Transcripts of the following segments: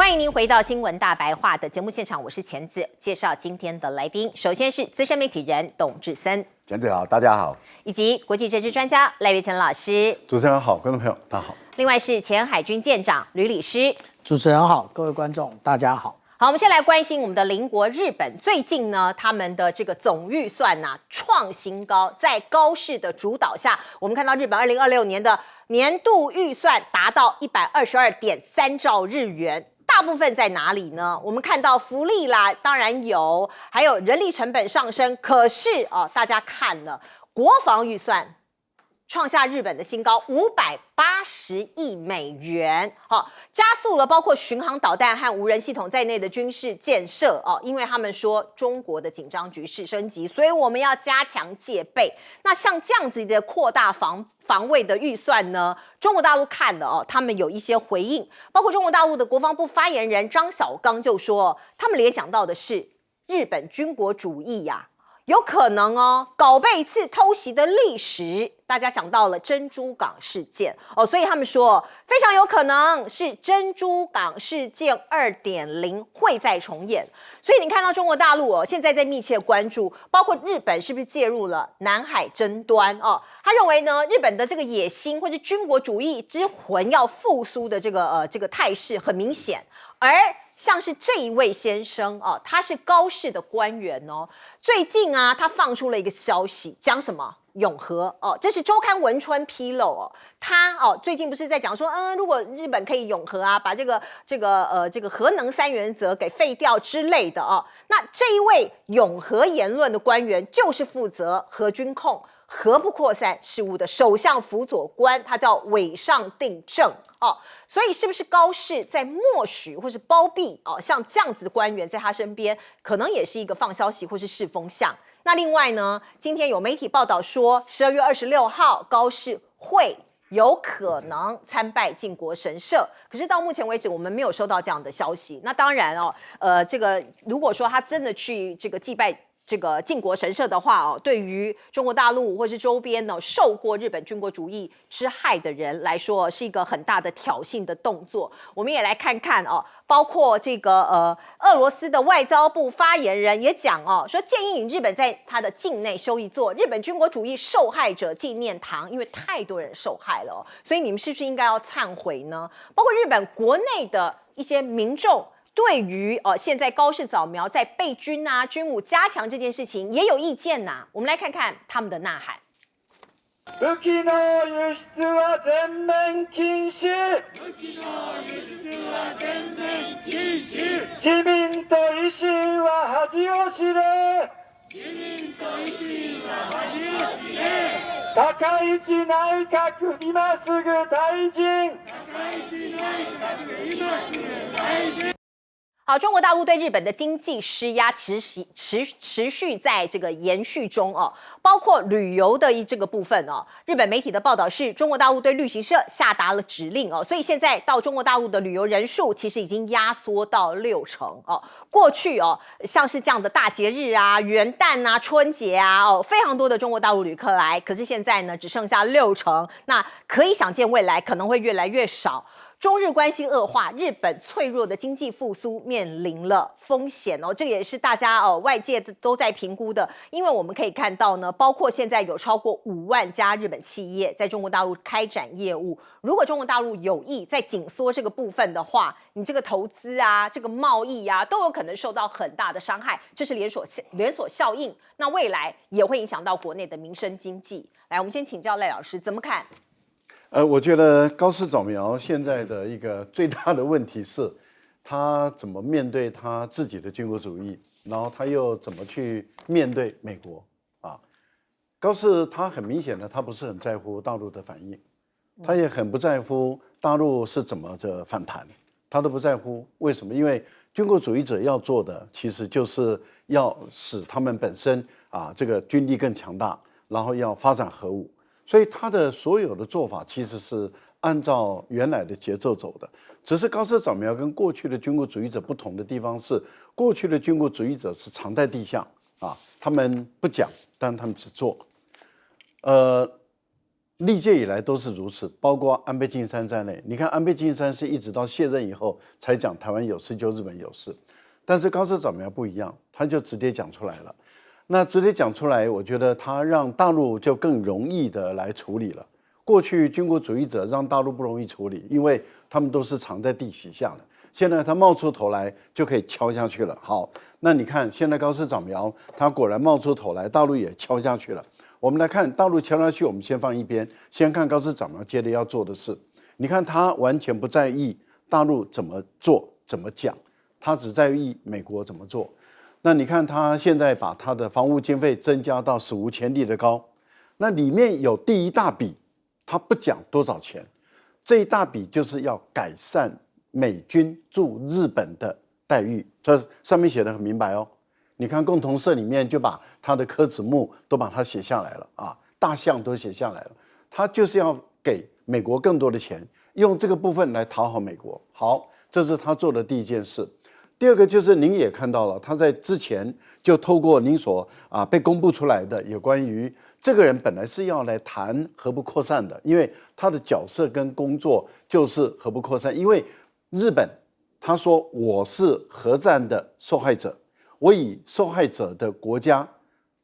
欢迎您回到新闻大白话的节目现场，我是钱子，介绍今天的来宾。首先是资深媒体人董志森，钱子好，大家好；以及国际政治专家赖岳乾老师。主持人好，观众朋友大家好。另外是前海军舰长吕礼诗。主持人好，各位观众大家好。好，我们先来关心我们的邻国日本。最近呢，他们的这个总预算创新高，在高市的主导下，我们看到日本2026年的年度预算达到122.3兆日元。大部分在哪里呢？我们看到福利啦，当然有，还有人力成本上升。可是大家看了国防预算创下日本的新高，580亿美元，加速了包括巡航导弹和无人系统在内的军事建设因为他们说中国的紧张局势升级，所以我们要加强戒备。那像这样子的扩大防卫的预算呢，中国大陆看了他们有一些回应，包括中国大陆的国防部发言人张晓刚就说，他们联想到的是日本军国主义有可能搞背一次偷袭的历史，大家想到了珍珠港事件所以他们说非常有可能是珍珠港事件2.0会再重演。所以你看到中国大陆现在在密切关注，包括日本是不是介入了南海争端他认为呢，日本的这个野心或者军国主义之魂要复苏的这个态势很明显，而像是这一位先生他是高市的官员最近他放出了一个消息，讲什么？永和这是周刊文春披露他最近不是在讲说如果日本可以永和把这个核能3原则给废掉之类的那这一位永和言论的官员就是负责核军控、核不扩散事务的首相辅佐官，他叫尾上定正所以是不是高市在默许或是包庇像这样子的官员在他身边，可能也是一个放消息或是试风向。那另外呢，今天有媒体报道说12月26号高市会有可能参拜靖国神社，可是到目前为止我们没有收到这样的消息。那当然这个如果说他真的去这个祭拜这个靖国神社的话对于中国大陆或是周边受过日本军国主义之害的人来说，是一个很大的挑衅的动作。我们也来看看包括这个俄罗斯的外交部发言人也讲说，建议日本在他的境内修一座日本军国主义受害者纪念堂，因为太多人受害了所以你们是不是应该要忏悔呢？包括日本国内的一些民众对于现在高市早苗在备军军武加强这件事情也有意见我们来看看他们的呐喊。武器の輸出は全面禁止。自民と維新は恥を知れ。高市内閣今すぐ退陣。好，中国大陆对日本的经济施压持续在这个延续中包括旅游的这个部分日本媒体的报道是，中国大陆对旅行社下达了指令所以现在到中国大陆的旅游人数其实已经压缩到60%过去像是这样的大节日元旦春节非常多的中国大陆旅客来，可是现在呢只剩下60%，那可以想见未来可能会越来越少。中日关系恶化，日本脆弱的经济复苏面临了风险这也是大家外界都在评估的。因为我们可以看到呢，包括现在有超过5万家日本企业在中国大陆开展业务，如果中国大陆有意在紧缩这个部分的话，你这个投资这个贸易都有可能受到很大的伤害，这是连锁效应，那未来也会影响到国内的民生经济。来，我们先请教赖老师怎么看？我觉得高市早苗现在的一个最大的问题是，他怎么面对他自己的军国主义，然后他又怎么去面对美国高市他很明显的，他不是很在乎大陆的反应，他也很不在乎大陆是怎么的反弹，他都不在乎。为什么？因为军国主义者要做的，其实就是要使他们本身这个军力更强大，然后要发展核武。所以他的所有的做法其实是按照原来的节奏走的，只是高市早苗跟过去的军国主义者不同的地方是，过去的军国主义者是藏在地下他们不讲，但他们只做。历届以来都是如此，包括安倍晋三在内。你看，安倍晋三是一直到卸任以后才讲台湾有事就日本有事，但是高市早苗不一样，他就直接讲出来了。那直接讲出来，我觉得他让大陆就更容易的来处理了。过去军国主义者让大陆不容易处理，因为他们都是藏在地底下的。现在他冒出头来就可以敲下去了。好，那你看现在高市早苗他果然冒出头来，大陆也敲下去了。我们来看大陆敲下去，我们先放一边，先看高市早苗接着要做的事。你看他完全不在意大陆怎么做怎么讲，他只在意美国怎么做。那你看他现在把他的防务经费增加到史无前例的高，那里面有第一大笔，他不讲多少钱，这一大笔就是要改善美军驻日本的待遇，这上面写的很明白哦。你看共同社里面就把他的柯子木都把它写下来了啊，大象都写下来了，他就是要给美国更多的钱，用这个部分来讨好美国。好，这是他做的第一件事。第二个就是您也看到了，他在之前就透过您所被公布出来的有关于这个人本来是要来谈核不扩散的，因为他的角色跟工作就是核不扩散。因为日本他说我是核战的受害者，我以受害者的国家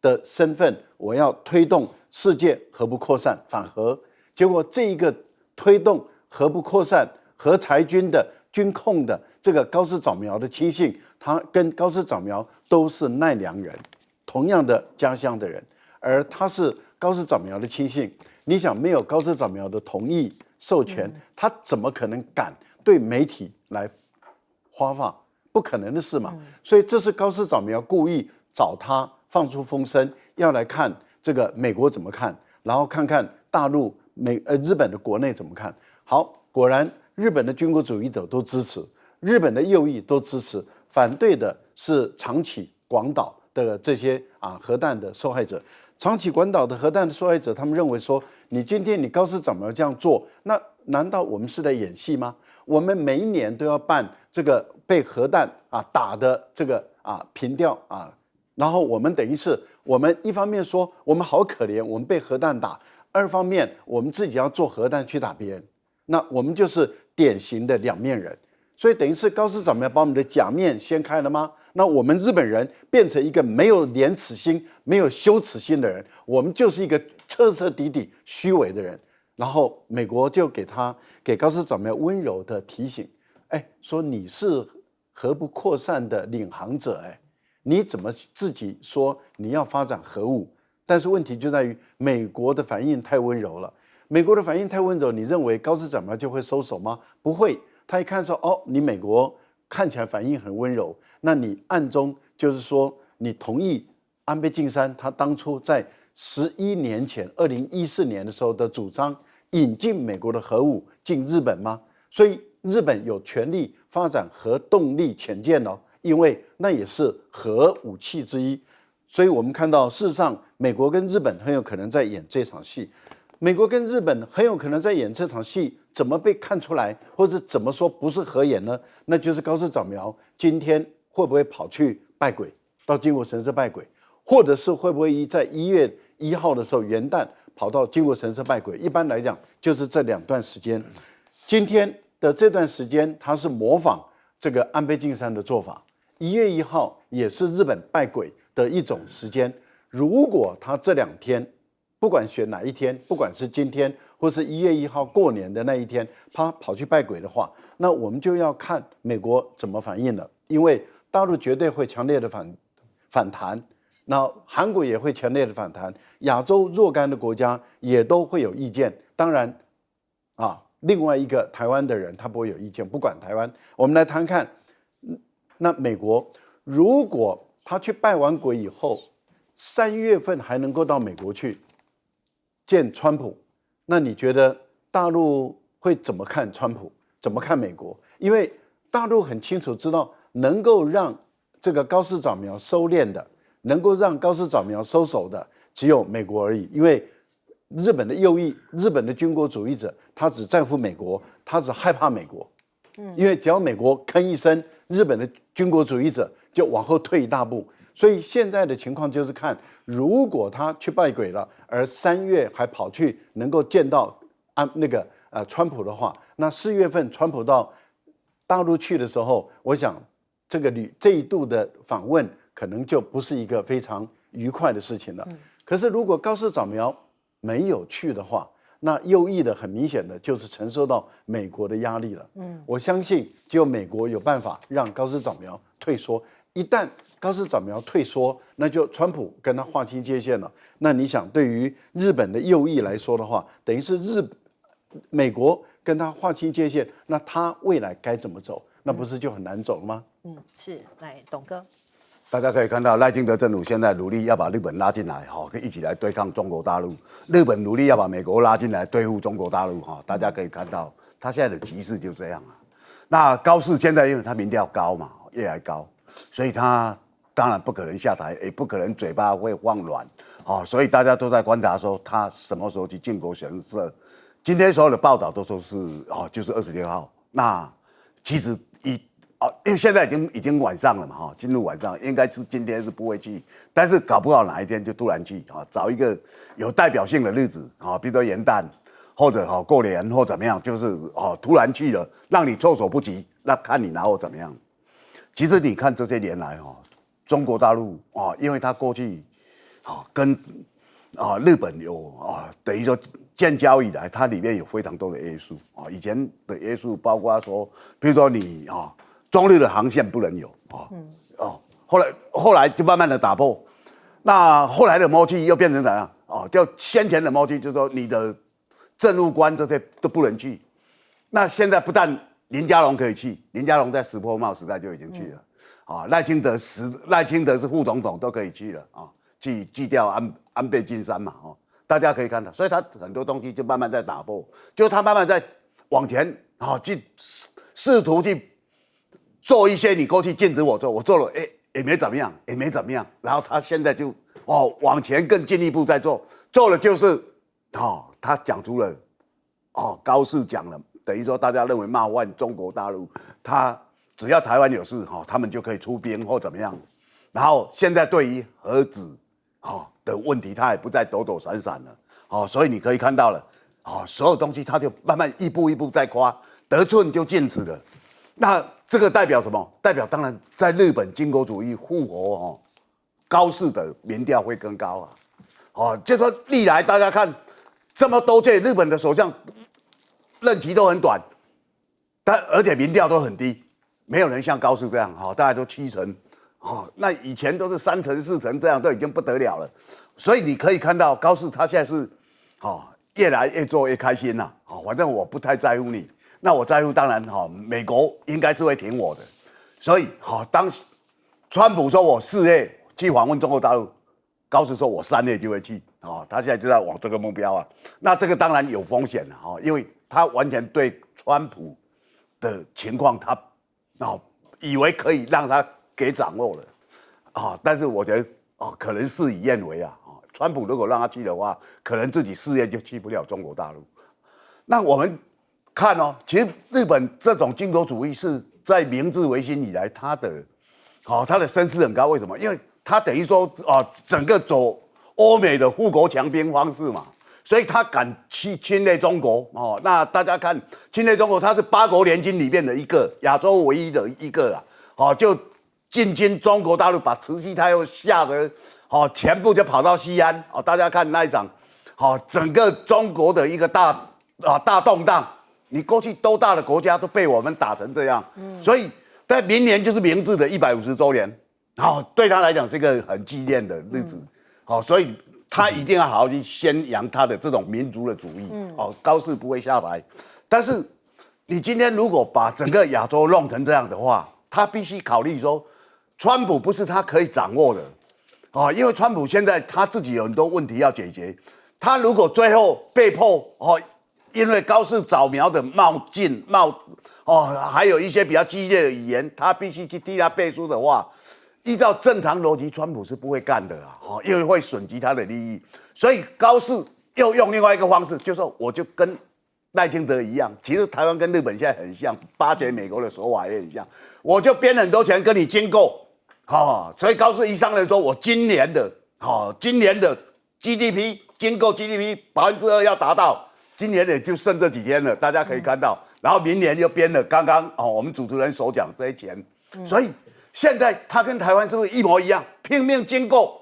的身份，我要推动世界核不扩散反核。结果这一个推动核不扩散、核裁军的军控的这个高市早苗的亲信，他跟高市早苗都是奈良人，同样的家乡的人，而他是高市早苗的亲信。你想，没有高市早苗的同意授权，他怎么可能敢对媒体来发话？不可能的事嘛。所以这是高市早苗故意找他放出风声，要来看这个美国怎么看，然后看看大陆日本的国内怎么看。好，果然日本的军国主义者都支持，日本的右翼都支持，反对的是长崎、广岛的这些核弹的受害者。长崎、广岛的核弹的受害者，他们认为说，你今天你高市早苗这样做，那难道我们是在演戏吗？我们每一年都要办这个被核弹打的这个平调然后我们等于是我们一方面说我们好可怜，我们被核弹打，二方面我们自己要做核弹去打别人，那我们就是典型的两面人。所以等于是高市早苗把我们的假面掀开了吗？那我们日本人变成一个没有廉耻心、没有羞耻心的人，我们就是一个彻彻底底虚伪的人。然后美国就给高市早苗温柔的提醒，说你是核不扩散的领航者，你怎么自己说你要发展核武？但是问题就在于美国的反应太温柔了。美国的反应太温柔，你认为高市早苗就会收手吗？不会。他一看说，你美国看起来反应很温柔，那你暗中就是说你同意安倍晋三他当初在11年前2014年的时候的主张，引进美国的核武进日本吗？所以日本有权利发展核动力潜舰哦，因为那也是核武器之一。所以我们看到，事实上美国跟日本很有可能在演这场戏。美国跟日本很有可能在演这场戏，怎么被看出来，或者怎么说不是合演呢？那就是高市早苗今天会不会跑去拜鬼，到靖国神社拜鬼，或者是会不会在1月1号的时候元旦跑到靖国神社拜鬼？一般来讲，就是这2段时间。今天的这段时间，他是模仿这个安倍晋三的做法。1月1号也是日本拜鬼的一种时间。如果他这2天，不管选哪一天，不管是今天或是1月1号过年的那一天，他跑去拜鬼的话，那我们就要看美国怎么反应了。因为大陆绝对会强烈的反弹，那韩国也会强烈的反弹，亚洲若干的国家也都会有意见。当然另外一个台湾的人他不会有意见，不管台湾。我们来谈看，那美国如果他去拜完鬼以后，3月份还能够到美国去见川普，那你觉得大陆会怎么看川普，怎么看美国？因为大陆很清楚知道，能够让这个高市早苗收敛的，能够让高市早苗收手的，只有美国而已。因为日本的右翼、日本的军国主义者，他只在乎美国，他只害怕美国。因为只要美国吭一声，日本的军国主义者就往后退一大步。所以现在的情况就是看，如果他去拜鬼了，而3月还跑去能够见到川普的话，那4月份川普到大陆去的时候，我想这一度的访问可能就不是一个非常愉快的事情了。可是如果高市早苗没有去的话，那右翼的很明显的就是承受到美国的压力了。我相信只有美国有办法让高市早苗退缩。一旦高市早苗退缩，那就川普跟他划清界限了。那你想，对于日本的右翼来说的话，等于是美国跟他划清界限，那他未来该怎么走？那不是就很难走了吗？是，来，董哥。大家可以看到，赖清德政府现在努力要把日本拉进来，可以一起来对抗中国大陆。日本努力要把美国拉进来对付中国大陆，大家可以看到，他现在的局势就这样啊。那高市现在因为他民调高嘛，越来越高，所以他当然不可能下台，也不可能嘴巴会放软，所以大家都在观察说他什么时候去靖国神社。今天所有的报道都说是就是26号。那其实因为现在已经晚上了嘛，进入晚上，应该是今天是不会去，但是搞不好哪一天就突然去找一个有代表性的日子比如说元旦或者过年或怎么样，就是突然去了，让你措手不及，那看你拿我怎么样。其实你看这些年来中国大陆因为他过去跟日本有等于说建交以来，它里面有非常多的约束以前的约束包括说，比如说你中日的航线不能有后来就慢慢的打破。那后来的默契又变成怎样就先前的默契就是说你的政务官这些都不能去。那现在不但林佳龙可以去，林佳龙在石破茂时代就已经去了赖清德是副总统都可以去了去祭吊安倍晋三嘛大家可以看到，所以他很多东西就慢慢在打破，就他慢慢在往前去试图去做一些你过去禁止我做，我做了也没怎么样，然后他现在就往前更进一步在做了就是他讲出了高市讲了，等于说大家认为冒犯中国大陆，他只要台湾有事他们就可以出兵或怎么样，然后现在对于核子的问题，他也不再躲躲闪闪了所以你可以看到了所有东西他就慢慢一步一步在夸，得寸就进尺了。那这个代表什么？代表当然在日本军国主义复活高市的民调会更高就说历来大家看这么多届日本的首相任期都很短，而且民调都很低，没有人像高市这样大概都7成那以前都是3成4成这样，都已经不得了了。所以你可以看到高市他现在是越来越做越开心了反正我不太在乎你，那我在乎当然美国应该是会挺我的。所以当川普说我4月去访问中国大陆，高市说我3月就会去他现在就在往这个目标那这个当然有风险了因为他完全对川普的情况他以为可以让他给掌握了但是我觉得可能事与愿违川普如果让他去的话，可能自己4月就去不了中国大陆。那我们看其实日本这种军国主义是在明治维新以来，他的声势很高。为什么？因为他等于说整个走欧美的富国强兵方式嘛，所以他敢去侵略中国那大家看侵略中国，他是8国联军里面的一个，亚洲唯一的一个就进军中国大陆，把慈禧太后吓得全部就跑到西安大家看那一场整个中国的一个大动荡，你过去多大的国家都被我们打成这样所以在明年就是明治的150周年对他来讲是一个很纪念的日子所以他一定要好好去宣扬他的这种民族的主义高市不会下台。但是你今天如果把整个亚洲弄成这样的话，他必须考虑说川普不是他可以掌握的因为川普现在他自己有很多问题要解决，他如果最后被迫因为高市早苗的还有一些比较激烈的语言，他必须去替他背书的话，依照正常逻辑，川普是不会干的因为会损及他的利益。所以高市又用另外一个方式，就是说我就跟赖清德一样，其实台湾跟日本现在很像，巴结美国的手法也很像，我就编很多钱跟你经购所以告诉一商人说，我今年的GDP 经过 GDP 2%要达到，今年也就剩这几天了，大家可以看到，然后明年又编了刚刚我们主持人所讲这些钱，所以现在他跟台湾是不是一模一样，拼命经购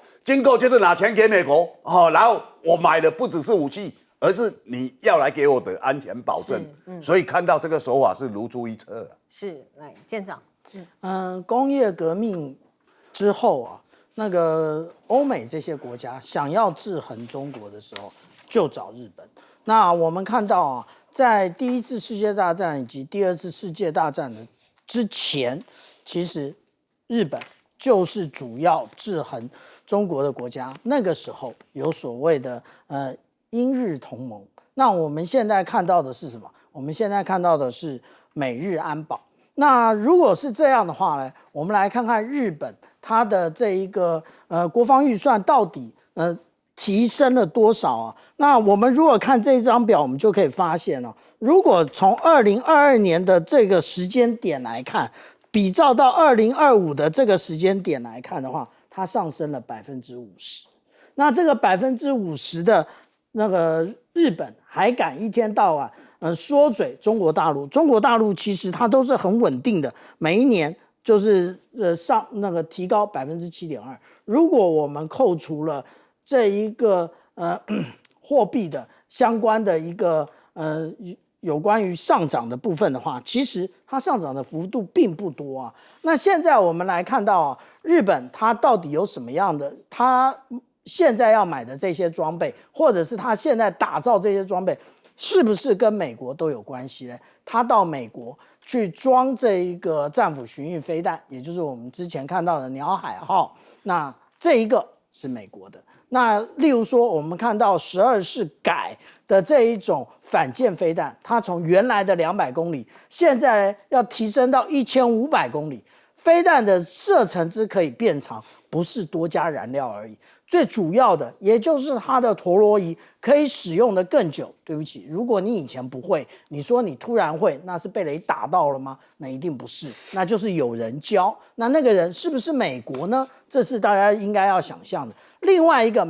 就是拿钱给美国然后我买的不只是武器，而是你要来给我的安全保证，所以看到这个手法是如出一辙啊。是，来舰长，工业革命之后啊，那个欧美这些国家想要制衡中国的时候，就找日本。那我们看到啊，在第一次世界大战以及第二次世界大战的之前，其实日本就是主要制衡中国的国家。那个时候有所谓的英日同盟。那我们现在看到的是什么？我们现在看到的是美日安保。那如果是这样的话呢，我们来看看日本它的这一个国防预算到底提升了多少啊？那我们如果看这张表，我们就可以发现哦，如果从2022年的这个时间点来看，比照到2025的这个时间点来看的话，它上升了50%。那这个50%的那个日本还敢一天到晚说嘴中国大陆，中国大陆其实它都是很稳定的，每一年就是提高7.2%。如果我们扣除了这一个货币的相关的一个有关于上涨的部分的话，其实它上涨的幅度并不多啊。那现在我们来看到啊，日本它到底有什么样的，它现在要买的这些装备，或者是它现在打造这些装备，是不是跟美国都有关系呢？它到美国去装这一个战斧巡弋飞弹，也就是我们之前看到的鸟海号，那这一个是美国的。那例如说，我们看到12式改的这一种反舰飞弹，它从原来的200公里，现在要提升到1500公里，飞弹的射程之可以变长，不是多加燃料而已。最主要的，也就是它的陀螺仪可以使用的更久。对不起，如果你以前不会，你说你突然会，那是被雷打到了吗？那一定不是，那就是有人教。那个人是不是美国呢？这是大家应该要想象的。另外一个，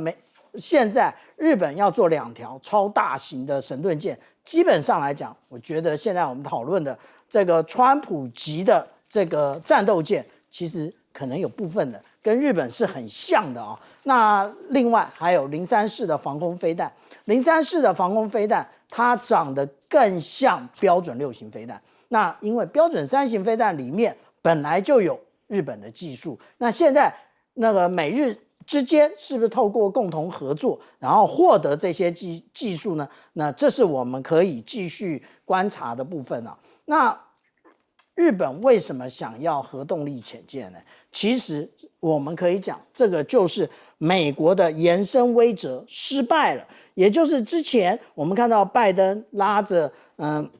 现在日本要做2条超大型的神盾舰，基本上来讲，我觉得现在我们讨论的这个川普级的这个战斗舰，其实可能有部分的跟日本是很像的那另外还有03式的防空飞弹，03式的防空飞弹它长得更像标准6型飞弹。那因为标准3型飞弹里面本来就有日本的技术，那现在那个美日之间是不是透过共同合作，然后获得这些技术呢？那这是我们可以继续观察的部分那日本为什么想要核动力潜舰呢？其实我们可以讲，这个就是美国的延伸威慑失败了。也就是之前我们看到拜登拉着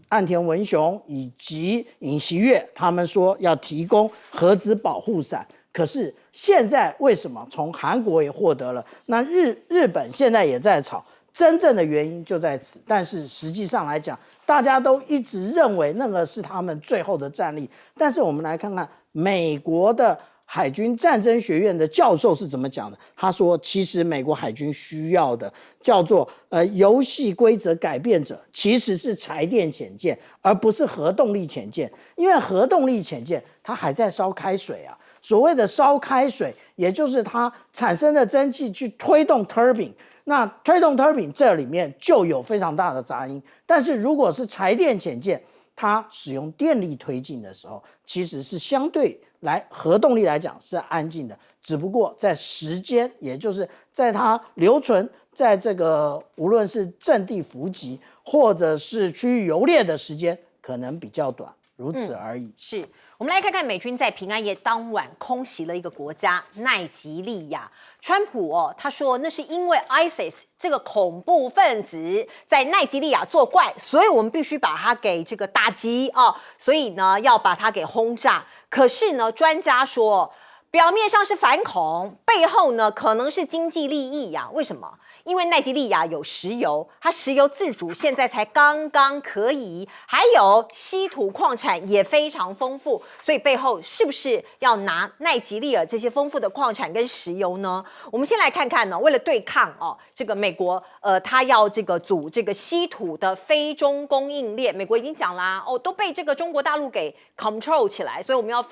岸田文雄以及尹锡悦，他们说要提供核子保护伞，可是现在为什么从韩国也获得了？那日本现在也在吵，真正的原因就在此。但是实际上来讲，大家都一直认为那个是他们最后的战力。但是我们来看看美国的海军战争学院的教授是怎么讲的。他说，其实美国海军需要的叫做游戏规则改变者，其实是柴电潜舰，而不是核动力潜舰。因为核动力潜舰它还在烧开水啊。所谓的烧开水，也就是它产生的蒸汽去推动 turbine， 那推动 turbine 这里面就有非常大的杂音。但是如果是柴电潜舰，它使用电力推进的时候，其实是相对来核动力来讲是安静的，只不过在时间，也就是在它留存在这个无论是阵地伏击或者是区域游猎的时间可能比较短，如此而已。是。我们来看看美军在平安夜当晚空袭了一个国家奈及利亚。川普他说那是因为 ISIS 这个恐怖分子在奈及利亚作怪，所以我们必须把它给这个打击所以呢要把它给轰炸。可是呢，专家说表面上是反恐，背后呢可能是经济利益呀？为什么？因为奈及利亚有石油，它石油自主现在才刚刚可以，还有稀土矿产也非常丰富，所以背后是不是要拿奈及利亚这些丰富的矿产跟石油呢？我们先来看看呢，为了对抗这个美国，它要这个组这个稀土的非中供应链，美国已经讲啦，都被这个中国大陆给 control 起来，所以我们要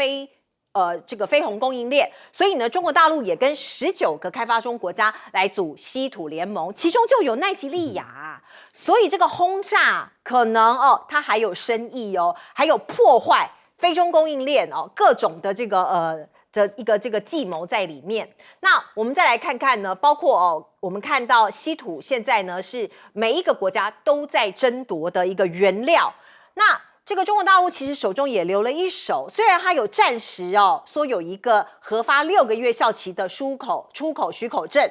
这个非红供应链，所以呢，中国大陆也跟19个开发中国家来组稀土联盟，其中就有奈及利亚，所以这个轰炸可能它还有深意还有破坏非中供应链各种的这个计谋在里面。那我们再来看看呢，包括我们看到稀土现在呢是每一个国家都在争夺的一个原料，那这个中国大陆其实手中也留了一手，虽然它有暂时说有一个核发6个月效期的出口许可证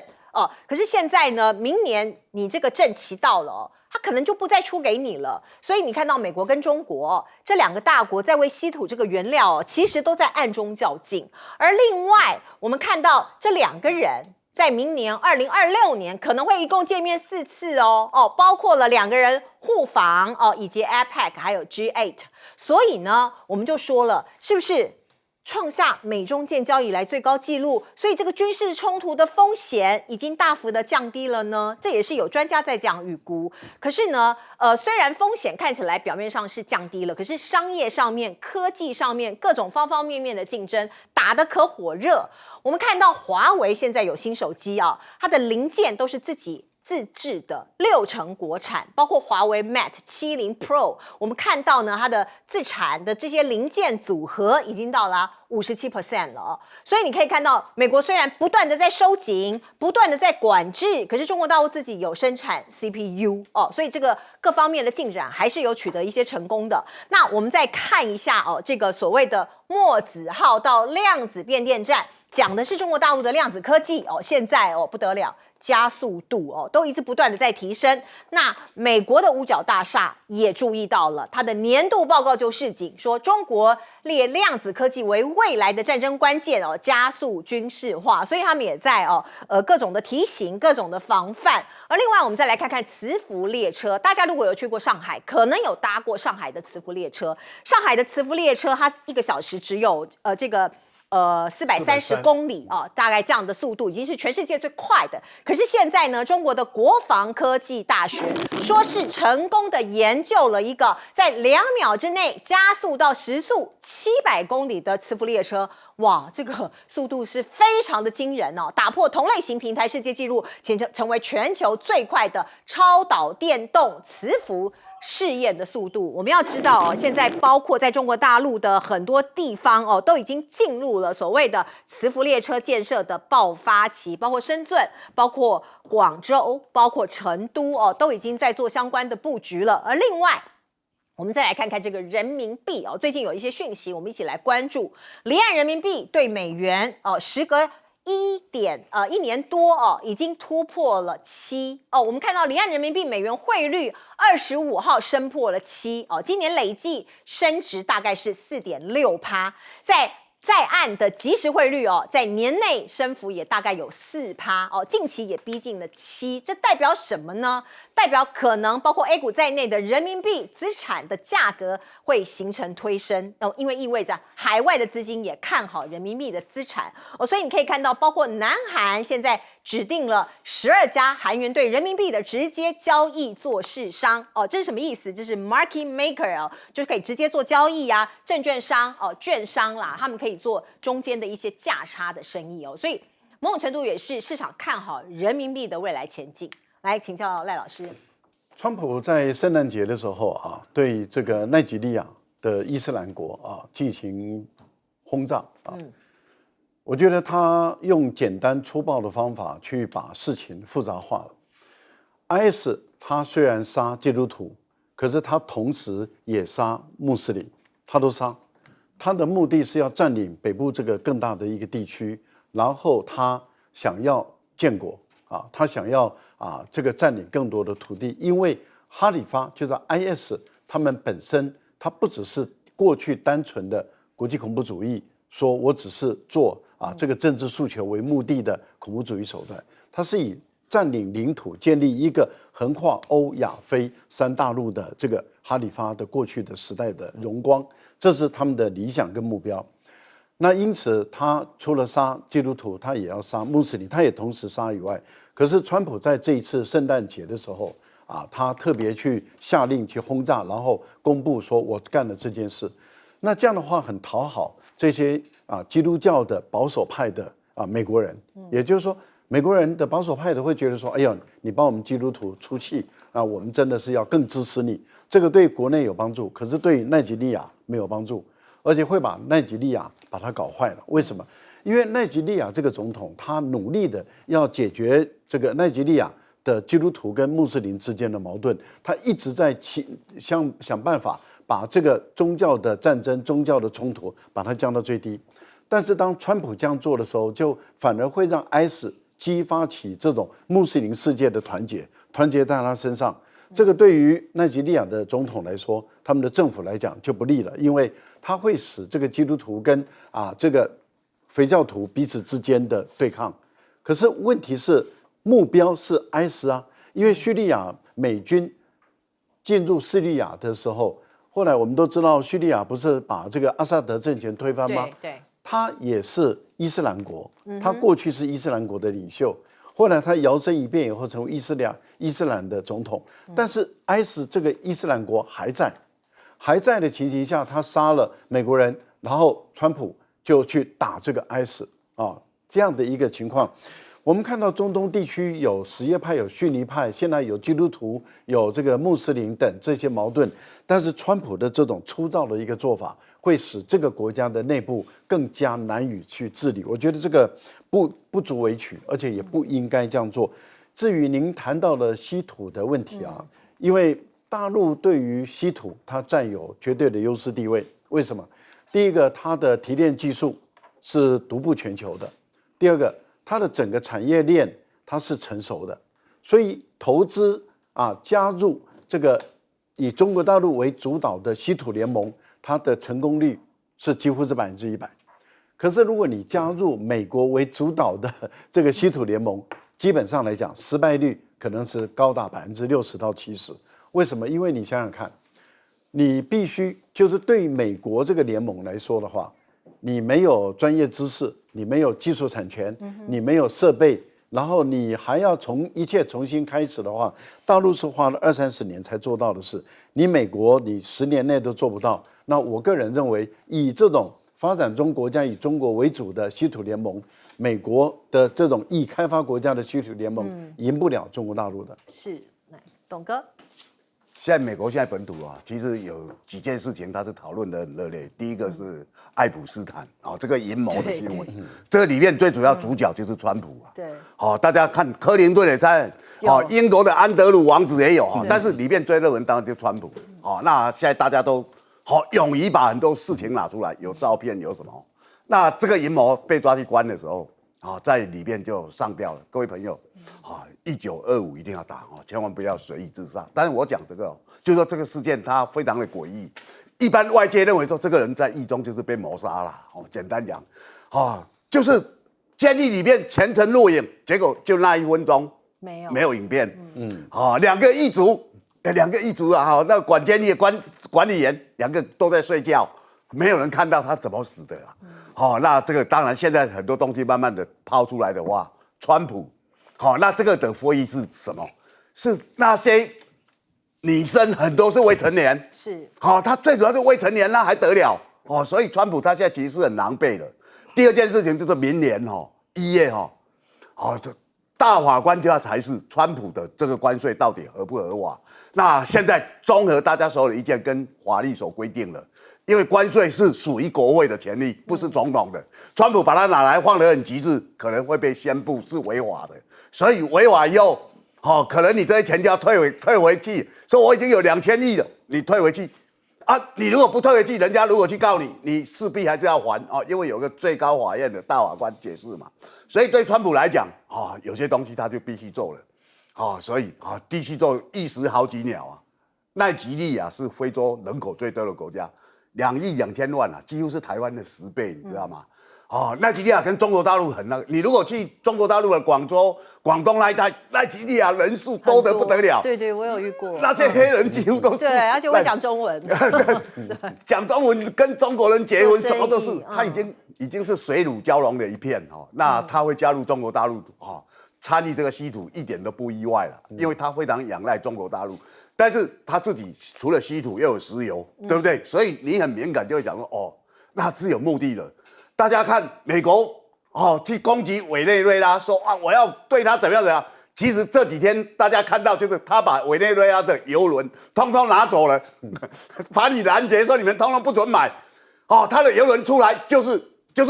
可是现在呢，明年你这个证期到了它可能就不再出给你了。所以你看到美国跟中国这2个大国在为稀土这个原料其实都在暗中较劲。而另外我们看到这2个人在明年2026年可能会一共见面4次包括了2个人互访以及 APEC 还有 G8。所以呢，我们就说了，是不是创下美中建交以来最高纪录？所以这个军事冲突的风险已经大幅的降低了呢？这也是有专家在这样预估。可是呢，虽然风险看起来表面上是降低了，可是商业上面、科技上面各种方方面面的竞争打得可火热。我们看到华为现在有新手机它的零件都是自制的60%国产，包括华为 Mate 70 Pro， 我们看到呢，它的自产的这些零件组合已经到了57% 了所以你可以看到，美国虽然不断的在收紧，不断的在管制，可是中国大陆自己有生产 CPU 所以这个各方面的进展还是有取得一些成功的。那我们再看一下这个所谓的墨子号到量子变电站，讲的是中国大陆的量子科技现在不得了。加速度都一直不断的在提升。那美国的五角大厦也注意到了，它的年度报告就示警说，中国列量子科技为未来的战争关键加速军事化，所以他们也在各种的提醒，各种的防范。而另外我们再来看看磁浮列车，大家如果有去过上海，可能有搭过上海的磁浮列车。上海的磁浮列车它1个小时只有430公里大概这样的速度已经是全世界最快的。可是现在呢，中国的国防科技大学说是成功的研究了一个在2秒之内加速到时速700公里的磁浮列车。哇，这个速度是非常的惊人打破同类型平台世界纪录，成为全球最快的超导电动磁浮试验的速度。我们要知道现在包括在中国大陆的很多地方都已经进入了所谓的磁浮列车建设的爆发期，包括深圳、包括广州、包括成都都已经在做相关的布局了。而另外我们再来看看这个人民币最近有一些讯息，我们一起来关注。离岸人民币对美元时隔1年多已经突破了7我们看到离岸人民币美元汇率25号升破了7今年累计升值大概是4.6%，在岸的即时汇率在年内升幅也大概有4%近期也逼近了7%，这代表什么呢？代表可能包括 A 股在内的人民币资产的价格会形成推升因为意味着海外的资金也看好人民币的资产所以你可以看到，包括南韩现在指定了12家韩元对人民币的直接交易做市商这是什么意思？这是 market maker 就是可以直接做交易证券商券商啦，他们可以做中间的一些价差的生意所以某种程度也是市场看好人民币的未来前景。来请教赖老师，川普在圣诞节的时候对这个奈及利亚的伊斯兰国进行轰炸我觉得他用简单粗暴的方法去把事情复杂化了。IS 他虽然杀基督徒，可是他同时也杀穆斯林，他都杀。他的目的是要占领北部这个更大的一个地区，然后他想要建国他想要这个占领更多的土地，因为哈里发就是 IS 他们本身，他不只是过去单纯的国际恐怖主义，说我只是做这个政治诉求为目的的恐怖主义手段，它是以占领领土、建立一个横跨欧亚非三大陆的这个哈里发的过去的时代的荣光，这是他们的理想跟目标。那因此，他除了杀基督徒，他也要杀穆斯林，他也同时杀以外，可是川普在这一次圣诞节的时候他特别去下令去轰炸，然后公布说我干了这件事。那这样的话很讨好这些基督教的保守派的美国人，也就是说，美国人的保守派的会觉得说，哎呀，你帮我们基督徒出气我们真的是要更支持你。这个对国内有帮助，可是对奈及利亚没有帮助，而且会把奈及利亚把它搞坏了。为什么？因为奈及利亚这个总统他努力的要解决这个奈及利亚的基督徒跟穆斯林之间的矛盾，他一直在想办法把这个宗教的战争、宗教的冲突把它降到最低。但是当川普这样做的时候，就反而会让 IS 激发起这种穆斯林世界的团结在他身上。这个对于奈及利亚的总统来说，他们的政府来讲就不利了，因为它会使这个基督徒跟这个回教徒彼此之间的对抗。可是问题是，目标是 IS 因为叙利亚美军进入叙利亚的时候，后来我们都知道叙利亚不是把这个阿萨德政权推翻吗？对，他也是伊斯兰国，他过去是伊斯兰国的领袖，后来他摇身一变以后成为伊斯兰的总统。但是 IS 这个伊斯兰国还在的情形下，他杀了美国人，然后川普就去打这个 IS 这样的一个情况。我们看到中东地区有什叶派、有逊尼派，现在有基督徒、有这个穆斯林等这些矛盾，但是川普的这种粗糙的一个做法，会使这个国家的内部更加难以去治理。我觉得这个不足为取，而且也不应该这样做。至于您谈到了稀土的问题因为大陆对于稀土它占有绝对的优势地位。为什么？第一个，它的提炼技术是独步全球的；第二个，它的整个产业链它是成熟的，所以投资加入这个以中国大陆为主导的稀土联盟，它的成功率是几乎是100%。可是如果你加入美国为主导的这个稀土联盟，基本上来讲失败率可能是高达60%到70%。为什么？因为你想想看，你必须就是对美国这个联盟来说的话，你没有专业知识，你没有技术产权，你没有设备，然后你还要一切重新开始的话，大陆是花了20-30年才做到的事，你美国你10年内都做不到。那我个人认为，以这种发展中国家以中国为主的稀土联盟，美国的这种已开发国家的稀土联盟，赢不了中国大陆的。是，来，董哥。现在美国现在本土其实有几件事情它是讨论的很热烈。第一个是爱普斯坦这个阴谋的新闻，这个里面最主要主角就是川普对，大家看克林顿也在，英国的安德鲁王子也有但是里面最热门当然就是川普那现在大家都勇于把很多事情拿出来，有照片有什么。那这个阴谋被抓去关的时候在里面就上吊了。各位朋友1925一定要打千万不要随意自杀。但是我讲这个就是说这个事件它非常的诡异，一般外界认为说这个人在狱中就是被谋杀了简单讲就是监狱里面全程录影，结果就那1分钟没有影片两个狱卒那管监狱的管理员2个都在睡觉，没有人看到他怎么死的那这个当然现在很多东西慢慢的抛出来的话，川普那这个的foi义是什么？是那些女生很多是未成年，是他最主要是未成年，那还得了所以川普他现在其实是很狼狈的。第二件事情就是明年1月大法官就要裁示川普的这个关税到底合不合法。那现在综合大家所有的意见跟法律所规定的，因为关税是属于国会的权利，不是总统的。川普把它拿来放得很极致，可能会被宣布是违法的。所以违法以后，可能你这些钱就要退回去。说我已经有2000亿了，你退回去你如果不退回去，人家如果去告你，你势必还是要还因为有个最高法院的大法官解释嘛。所以对川普来讲有些东西他就必须做了所以必须做一石好几鸟奈及利亚是非洲人口最多的国家，2亿2千万几乎是台湾的10倍，你知道吗？奈及利亚跟中国大陆很那个，你如果去中国大陆的广州、广东那一带，奈及利亚人数多得不得了。对，我有遇过。那些黑人几乎都是，对，而且会讲中文，讲中文跟中国人结婚，做生意什么都是，他已经是水乳交融的一片哦。那他会加入中国大陆哦，参与这个稀土一点都不意外了，因为他非常仰赖中国大陆。但是他自己除了稀土又有石油，对不对？所以你很敏感，就会讲说哦，那是有目的的。大家看美国去攻击委内瑞拉，说啊我要对他怎么样怎么样。其实这几天大家看到，就是他把委内瑞拉的油轮通通拿走了，把你拦截说你们通通不准买。他的油轮出来就是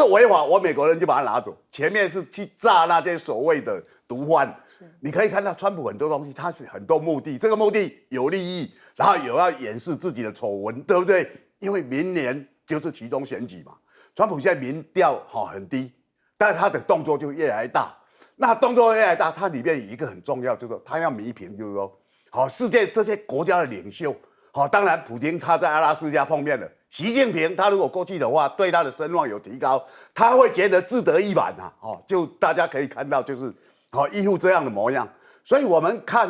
违法，我美国人就把它拿走。前面是去炸那些所谓的毒贩。你可以看到川普很多东西，他是很多目的，这个目的有利益，然后有要掩饰自己的丑闻，对不对？因为明年就是期中选举嘛。川普现在民调很低，但是他的动作就越来越大。那动作越来越大，它里面有一个很重要，就是说他要弥平，就是说，世界这些国家的领袖，当然普丁他在阿拉斯加碰面了，习近平他如果过去的话，对他的声望有提高，他会觉得自得意满啊，就大家可以看到，就是一副这样的模样。所以我们看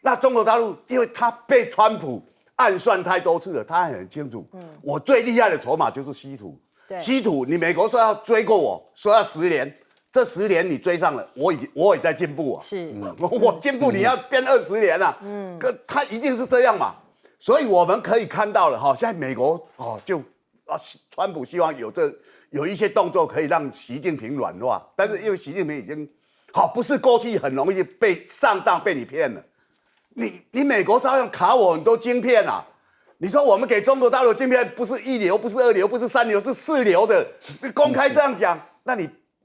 那中国大陆，因为他被川普暗算太多次了，他很清楚，我最厉害的筹码就是稀土。稀土，你美国说要追过我，说要10年，这10年你追上了，我也在进步啊。是，我进步，你要变20年啊。他一定是这样嘛。所以我们可以看到了现在美国川普希望有一些动作可以让习近平软化，但是因为习近平已经不是过去很容易被上当被你骗了，你美国照样卡我很多晶片啊。你说我们给中国大陆晶片不是1流，不是2流，不是3流，是4流的，你公开这样讲，那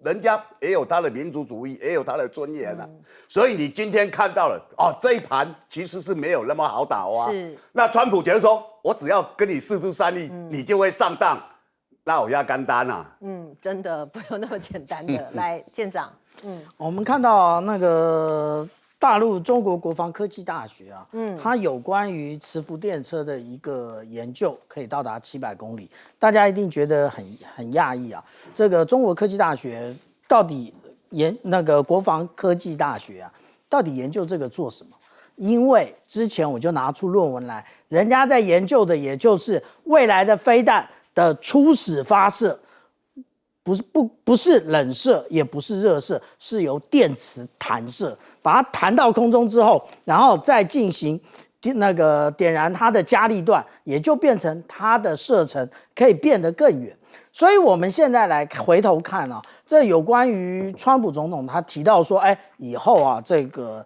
人家也有他的民族主义，也有他的尊严啊。所以你今天看到了这一盘其实是没有那么好打啊。是。那川普觉得说，我只要跟你4出3例，你就会上当，那我要干单啊。真的不用那么简单的。来，舰长，我们看到那个大陆中国国防科技大学啊，它有关于磁浮电车的一个研究，可以到达700公里，大家一定觉得很讶异啊。这个中国科技大学到底那个国防科技大学啊，到底研究这个做什么？因为之前我就拿出论文来，人家在研究的也就是未来的飞弹的初始发射。不是冷射，也不是热射，是由电磁弹射，把它弹到空中之后，然后再进行那个点燃它的加力段，也就变成它的射程可以变得更远。所以我们现在来回头看啊，这有关于川普总统他提到说，以后啊这个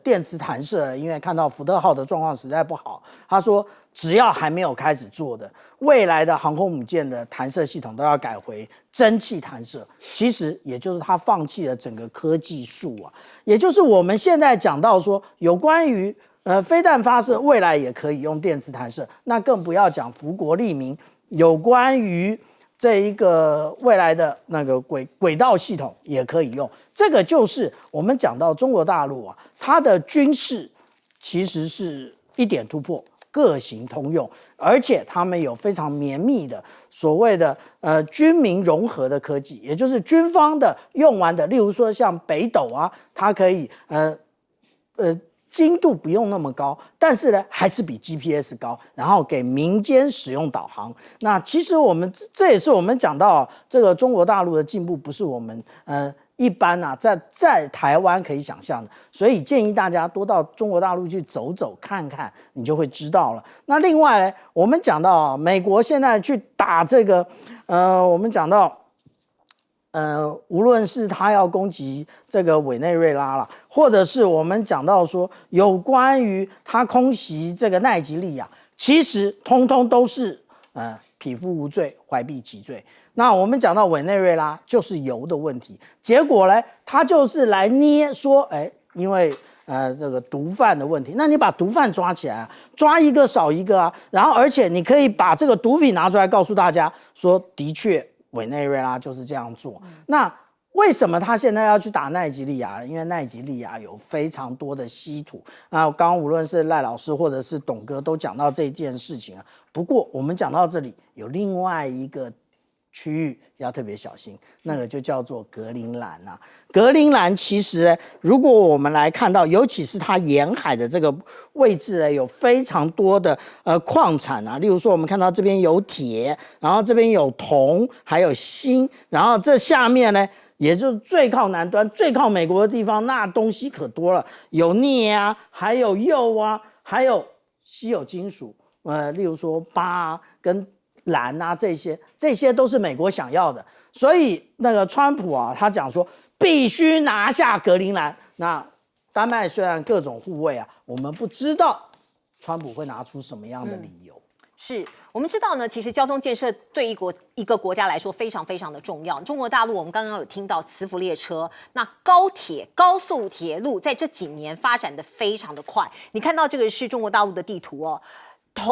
电磁弹射，因为看到福特号的状况实在不好，他说只要还没有开始做的，未来的航空母舰的弹射系统都要改回蒸汽弹射。其实也就是他放弃了整个科技树啊，也就是我们现在讲到说有关于飞弹发射未来也可以用电磁弹射，那更不要讲福国利民有关于这一个未来的那个轨道系统也可以用。这个就是我们讲到中国大陆啊，它的军事其实是一点突破，各行通用，而且他们有非常绵密的所谓的军民融合的科技，也就是军方的用完的，例如说像北斗啊，它可以精度不用那么高，但是呢还是比 GPS 高，然后给民间使用导航。那其实这也是我们讲到这个中国大陆的进步，不是我们一般啊在台湾可以想象的，所以建议大家多到中国大陆去走走看看，你就会知道了。那另外呢，我们讲到美国现在去打这个我们讲到无论是他要攻击这个委内瑞拉啦，或者是我们讲到说有关于他空袭这个奈及利亚，其实通通都是匹夫无罪，怀璧其罪。那我们讲到委内瑞拉就是油的问题，结果呢，他就是来捏说，因为这个毒贩的问题，那你把毒贩抓起来啊，抓一个少一个啊，然后而且你可以把这个毒品拿出来告诉大家说，的确委内瑞拉就是这样做。那为什么他现在要去打奈及利亚？因为奈及利亚有非常多的稀土。那刚刚无论是赖老师或者是董哥都讲到这件事情啊。不过我们讲到这里，有另外一个区域要特别小心，那个就叫做格陵兰啊。格陵兰其实，如果我们来看到，尤其是它沿海的这个位置呢，有非常多的矿产啊，例如说我们看到这边有铁，然后这边有铜，还有锌，然后这下面呢，也就是最靠南端、最靠美国的地方，那东西可多了，有镍啊，还有铀啊，还有稀有金属，例如说钯啊跟蓝啊，这些都是美国想要的，所以那个川普啊，他讲说必须拿下格陵兰。那丹麦虽然各种护卫啊，我们不知道川普会拿出什么样的理由。是我们知道呢，其实交通建设对一个国家来说非常非常的重要。中国大陆我们刚刚有听到磁浮列车，那高铁、高速铁路在这几年发展的非常的快。你看到这个是中国大陆的地图哦。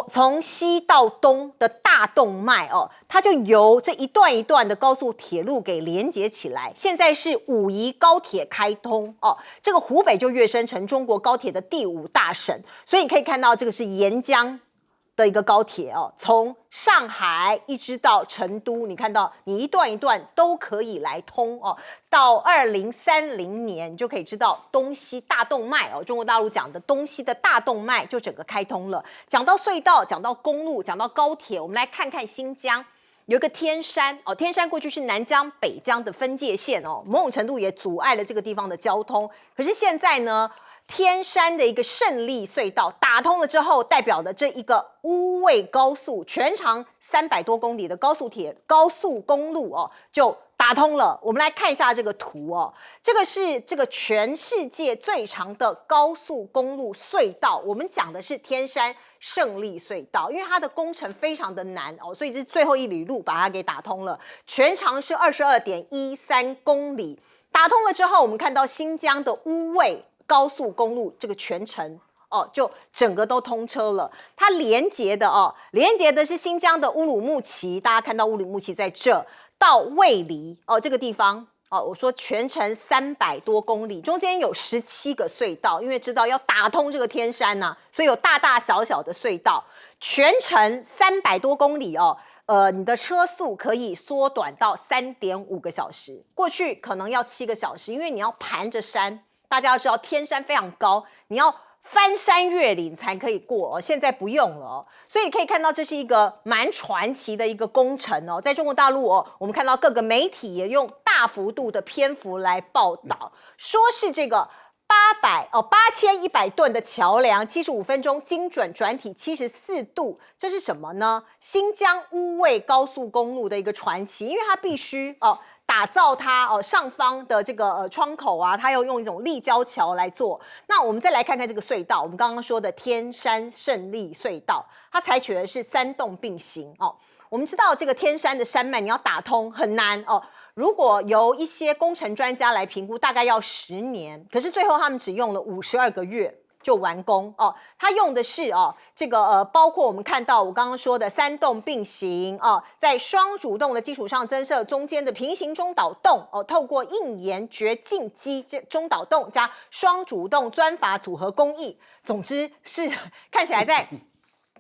从西到东的大动脉哦，它就由这一段一段的高速铁路给连接起来。现在是武夷高铁开通哦，这个湖北就跃升成中国高铁的第5大省。所以你可以看到，这个是沿江的一个高铁哦，从上海一直到成都，你看到你一段一段都可以来通哦。到2030年，你就可以知道东西大动脉哦，中国大陆讲的东西的大动脉就整个开通了。讲到隧道，讲到公路，讲到高铁，我们来看看新疆。有一个天山哦，天山过去是南疆、北疆的分界线哦，某种程度也阻碍了这个地方的交通。可是现在呢，天山的一个胜利隧道打通了之后，代表的这一个乌卫高速，全长300多公里的高速公路哦，就打通了。我们来看一下这个图哦，这个是这个全世界最长的高速公路隧道。我们讲的是天山胜利隧道，因为它的工程非常的难哦，所以这是最后一里路把它给打通了，全长是22.13公里。打通了之后，我们看到新疆的乌卫高速公路这个全程哦，就整个都通车了。它连接的是新疆的乌鲁木齐，大家看到乌鲁木齐在这，到卫黎哦这个地方哦，我说全程300多公里，中间有17个隧道，因为知道要打通这个天山呐，所以有大大小小的隧道，全程300多公里哦。你的车速可以缩短到3.5个小时，过去可能要7个小时，因为你要盘着山。大家要知道，天山非常高，你要翻山越岭才可以过哦。现在不用了哦，所以你可以看到这是一个蛮传奇的一个工程哦。在中国大陆哦，我们看到各个媒体也用大幅度的篇幅来报道，说是这个8100吨的桥梁，75分钟精准转体74度，这是什么呢？新疆乌卫高速公路的一个传奇，因为它必须打造它上方的这个窗口啊，它要用一种立交桥来做。那我们再来看看这个隧道，我们刚刚说的天山胜利隧道，它采取的是3洞并行哦。我们知道这个天山的山脉你要打通很难哦。如果由一些工程专家来评估，大概要10年，可是最后他们只用了52个月就完工哦。它用的是这个包括我们看到我刚刚说的3洞并行在双主动的基础上增设中间的平行中导洞透过硬岩掘进基中导洞加双主动钻法组合工艺，总之是看起来在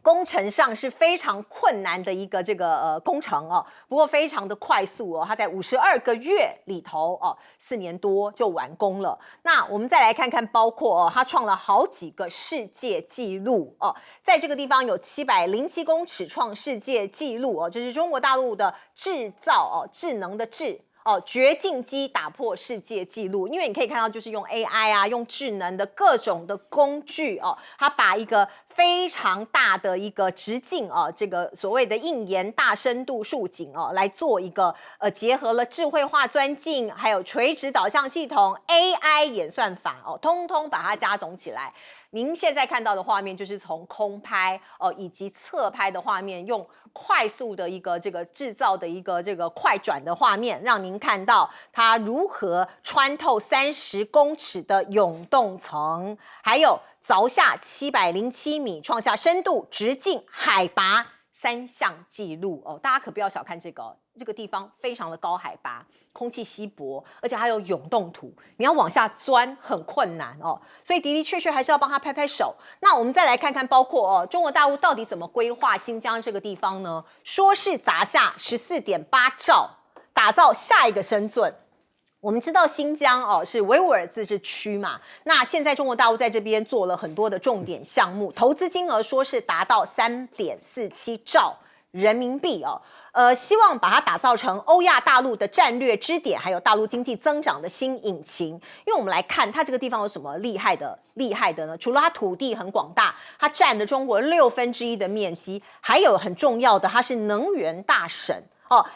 工程上是非常困难的一个这个工程不过非常的快速它在52个月里头4年多就完工了。那我们再来看看，包括它创了好几个世界纪录在这个地方有707公尺创世界纪录这是中国大陆的制造智能的智。掘进机打破世界纪录，因为你可以看到，就是用 AI 啊，用智能的各种的工具它把一个非常大的一个直径这个所谓的硬岩大深度竖井来做一个结合了智慧化钻镜，还有垂直导向系统、AI 演算法通通把它加总起来。您现在看到的画面就是从空拍以及侧拍的画面，用快速的一个这个制造的一个这个快转的画面，让您看到它如何穿透30公尺的永冻层，还有凿下707米，创下深度、直径、海拔3项纪录哦，大家可不要小看这个哦，这个地方非常的高海拔，空气稀薄，而且还有永冻土，你要往下钻很困难哦，所以的的确确还是要帮他拍拍手。那我们再来看看，包括中国大陆到底怎么规划新疆这个地方呢？说是砸下14.8兆，打造下一个深圳。我们知道新疆是维吾尔自治区嘛，那现在中国大陆在这边做了很多的重点项目，投资金额说是达到3.47兆人民币希望把它打造成欧亚大陆的战略支点，还有大陆经济增长的新引擎。因为我们来看它这个地方有什么厉害的呢？除了它土地很广大，它占了中国1/6的面积，还有很重要的，它是能源大省。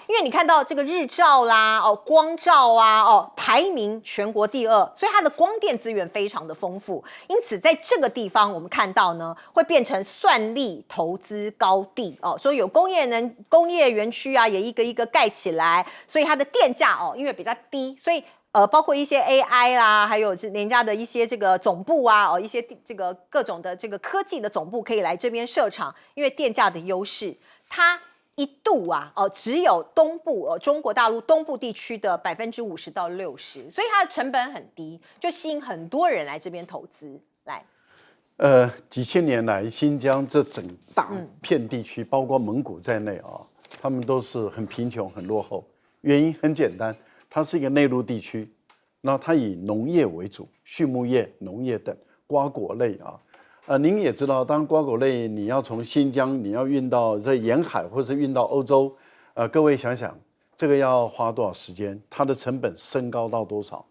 因为你看到这个日照啦，光照啊，排名全国第2，所以它的光电资源非常的丰富。因此，在这个地方，我们看到呢，会变成算力投资高地所以有工业园区啊，也一个一个盖起来，所以它的电价因为比较低，所以包括一些 AI 啦，还有人家的一些这个总部啊，一些这个各种的这个科技的总部可以来这边设厂，因为电价的优势，它一度只有东部中国大陆东部地区的50%到60%，所以它的成本很低，就吸引很多人来这边投资。来，几千年来，新疆这整大片地区，包括蒙古在内他们都是很贫穷、很落后。原因很简单，它是一个内陆地区，那它以农业为主，畜牧业、农业等瓜果类您也知道，当瓜果类你要从新疆你要运到这沿海，或是运到欧洲，各位想想，这个要花多少时间？它的成本升高到多少？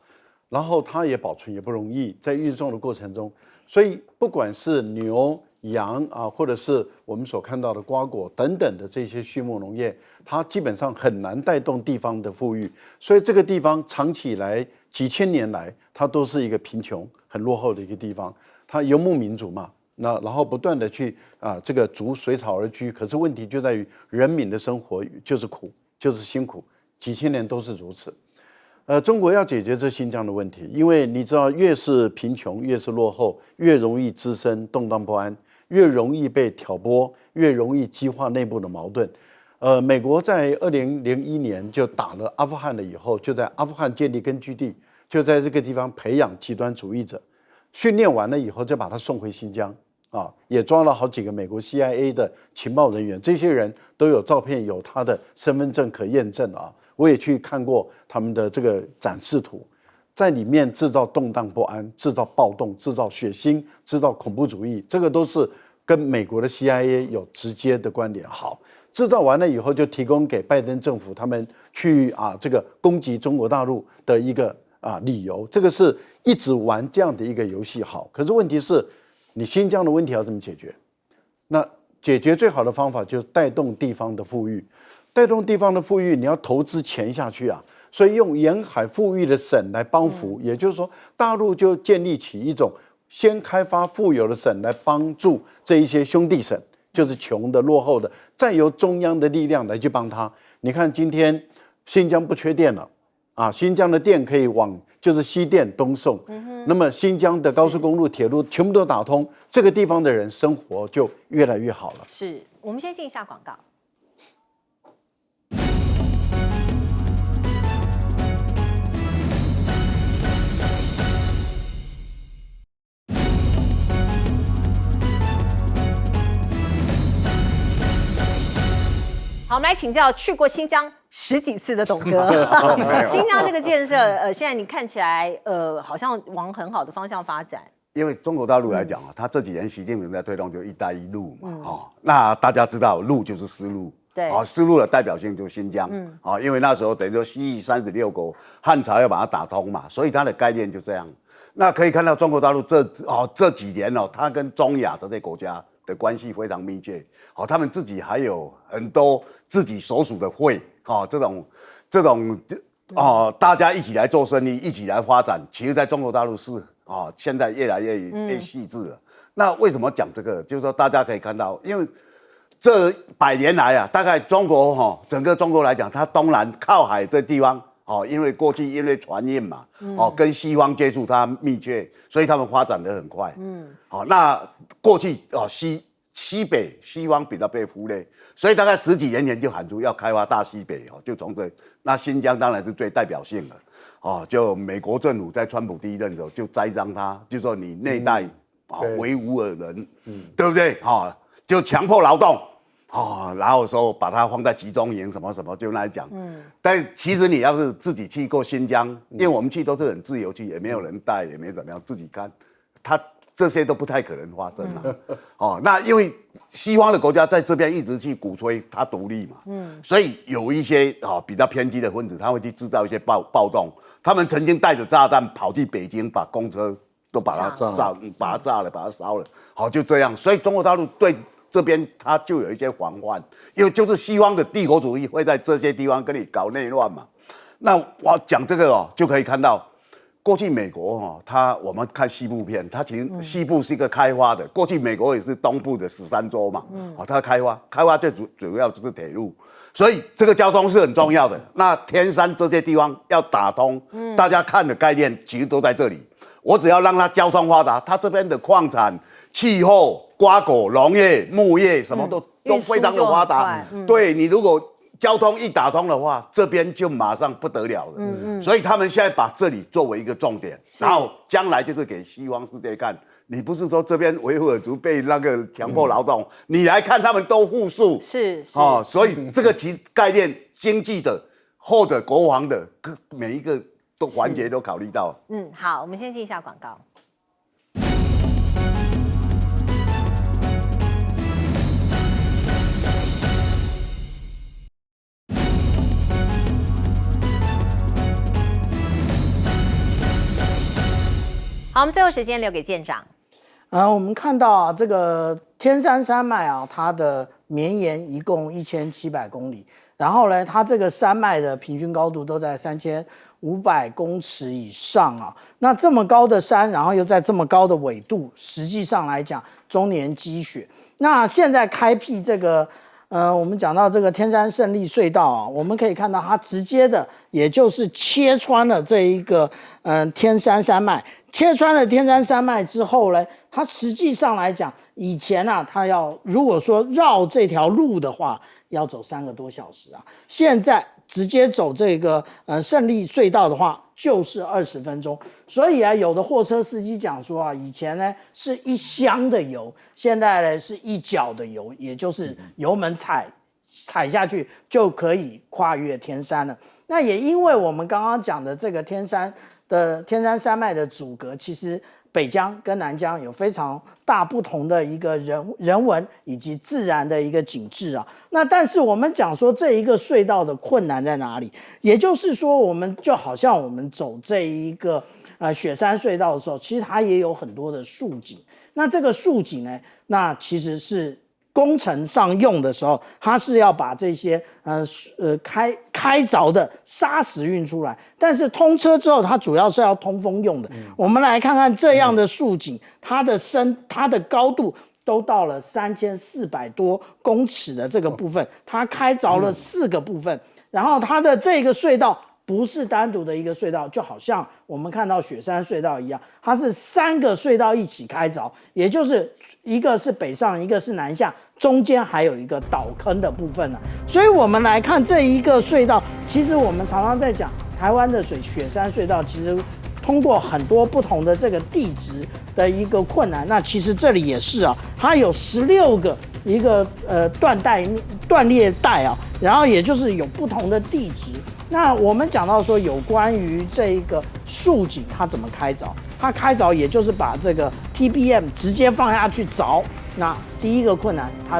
然后它也保存也不容易，在运送的过程中，所以不管是牛、羊或者是我们所看到的瓜果等等的这些畜牧农业，它基本上很难带动地方的富裕，所以这个地方长期以来几千年来，它都是一个贫穷、很落后的一个地方。它游牧民族嘛，然后不断的去这个逐水草而居，可是问题就在于人民的生活就是苦，就是辛苦，几千年都是如此。中国要解决这新疆的问题，因为你知道，越是贫穷，越是落后，越容易滋生动荡不安，越容易被挑拨，越容易激化内部的矛盾。美国在2001年就打了阿富汗了以后，就在阿富汗建立根据地，就在这个地方培养极端主义者。训练完了以后，就把他送回新疆也抓了好几个美国 CIA 的情报人员，这些人都有照片，有他的身份证可验证我也去看过他们的这个展示图，在里面制造动荡不安，制造暴动，制造血腥，制造恐怖主义，这个都是跟美国的 CIA 有直接的关联。好，制造完了以后，就提供给拜登政府他们去这个攻击中国大陆的一个理由，这个是一直玩这样的一个游戏好。可是问题是，你新疆的问题要怎么解决？那解决最好的方法就是带动地方的富裕，带动地方的富裕，你要投资钱下去所以用沿海富裕的省来帮扶，也就是说，大陆就建立起一种先开发富有的省来帮助这一些兄弟省，就是穷的、落后的，再由中央的力量来去帮他。你看今天新疆不缺电了。新疆的电可以往就是西电东送，那么新疆的高速公路、铁路全部都打通，这个地方的人生活就越来越好了。是，我们先进一下广告。好，我们来请教去过新疆10几次的董哥。新疆这个建设，现在你看起来，好像往很好的方向发展。因为中国大陆来讲他这几年习近平在推动就"一带一路"嘛，那大家知道路就是丝路，对，丝路的代表性就是新疆，因为那时候等于说西域36国汉朝要把它打通嘛，所以它的概念就这样。那可以看到中国大陆这几年它跟中亚这些国家的关系非常密切，他们自己还有很多自己所属的会，这种大家一起来做生意，一起来发展，其实在中国大陆是现在越来越细致了。那为什么讲这个？就是说大家可以看到，因为这100年来大概中国整个中国来讲，它东南靠海这地方因为过去因为船运嘛，跟西方接触它密切，所以他们发展得很快。那过去西方比较被忽略，所以大概10几年前就喊出要开发大西北哦，就从这那新疆当然是最代表性的哦，就美国政府在川普第一任的时候就栽赃他，就说你内带维吾尔人，对不对？就强迫劳动。然后说把它放在集中营什么什么，就那讲。但其实你要是自己去过新疆，因为我们去都是很自由去，也没有人带，也没怎么样，自己看，这些都不太可能发生了。那因为西方的国家在这边一直去鼓吹它独立嘛，所以有一些比较偏激的分子，他会去制造一些暴动。他们曾经带着炸弹跑去北京，把公车都把它把它炸了，把它烧了。就这样。所以中国大陆对这边它就有一些防范，因为就是西方的帝国主义会在这些地方跟你搞内乱嘛。那我讲这个就可以看到，过去美国我们看西部片，它其实西部是一个开发的，过去美国也是东部的13州嘛，它开发最主要就是铁路，所以这个交通是很重要的。那天山这些地方要打通，大家看的概念其实都在这里。我只要让它交通发达，它这边的矿产、气候、瓜果、农业、牧业什么都非常的发达。对，你如果交通一打通的话，这边就马上不得了了。所以他们现在把这里作为一个重点，然后将来就是给西方世界看。你不是说这边维吾尔族被那个强迫劳动，你来看他们都富庶。是所以这个其实概念，经济的或者国防的每一个环节都考虑到。好，我们先进一下广告。好，我们最后时间留给舰长。我们看到这个天山山脉它的绵延一共1700公里，然后呢，它这个山脉的平均高度都在3500公尺以上那这么高的山，然后又在这么高的纬度，实际上来讲，终年积雪。那现在开辟这个我们讲到这个天山胜利隧道我们可以看到它直接的，也就是切穿了这一个天山山脉。切穿了天山山脉之后呢，它实际上来讲，以前它要如果说绕这条路的话，要走3个多小时现在直接走这个胜利隧道的话，就是20分钟。所以有的货车司机讲说以前呢是1箱的油，现在呢是1脚的油，也就是油门踩下去就可以跨越天山了。那也因为我们刚刚讲的这个天山山脉的阻隔，其实北疆跟南疆有非常大不同的一个人文以及自然的一个景致那但是我们讲说这一个隧道的困难在哪里？也就是说，我们就好像我们走这一个雪山隧道的时候，其实它也有很多的竖井。那这个竖井呢，那其实是工程上用的时候，它是要把这些开凿的砂石运出来，但是通车之后，它主要是要通风用的。我们来看看这样的竖井，它的高度都到了3400多公尺的这个部分，它开凿了4个部分，然后它的这个隧道不是单独的一个隧道，就好像我们看到雪山隧道一样，它是3个隧道一起开凿，也就是一个是北上，一个是南下，中间还有一个倒坑的部分所以我们来看这一个隧道，其实我们常常在讲台湾的雪山隧道，其实通过很多不同的这个地质的一个困难，那其实这里也是它有16个一个断裂带然后也就是有不同的地质。那我们讲到说有关于这一个竖井它怎么开凿，它开凿也就是把这个 TBM 直接放下去凿。那第一个困难，它